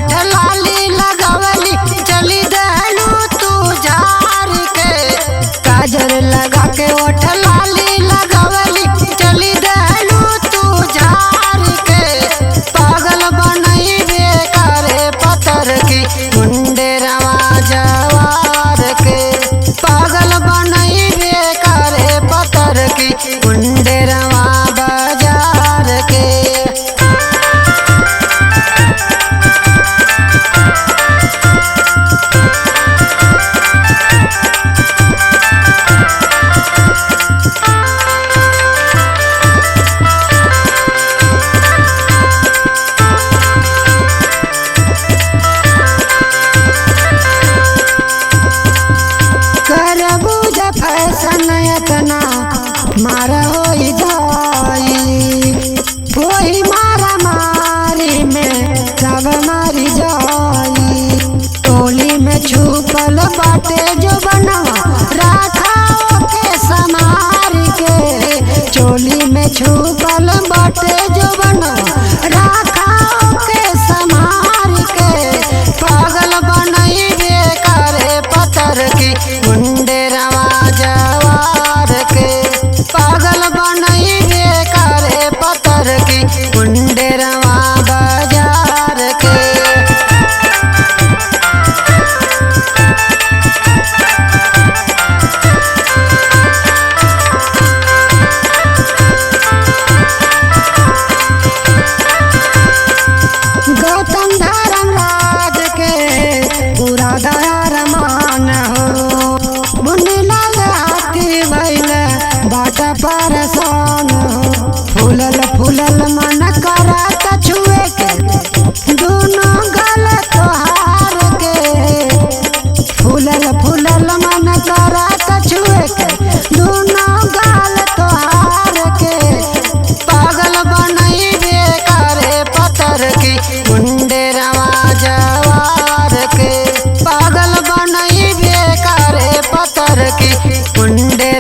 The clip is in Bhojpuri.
ओठ लाली लगावली चली दहलू तू झार के। काजर लगा के ओठ लाली लगावली चली दहलू तू झार के। पागल बनई बेकारे पत्थर की मुंडेरवा जवार के। पागल बनई बेकारे पत्थर की मुंडेरवा बाजार के। करबूज फैशन इतना मारा होई जाई। वही मारा मारी में सब मारी जाई। टोली में छुपल बाटे जो बनवा राखाओ के समार के। चोली में छुपल बाटे जो बनवा राखाओ के समार के। पागल बनई बेकारे पत्थर की मुंडेरवा जवार के। पागल बनई बेकारे पत्थर की मुंडेरवा बाजार के। गौतम धर्मराज के पूरा दयार मान हो। मुन्नीलाल हाथी भइल बाट परेशान हो। फूलल फूलल मन करत छुए के दोनों गल तोहार के। फूलल फूलल मन करत छुए के दोनों गल तोहार के। पागल बनई बेकारे पत्थर की मुंडेरवा जवार के। पागल बनई बेकारे पत्थर की मुंडे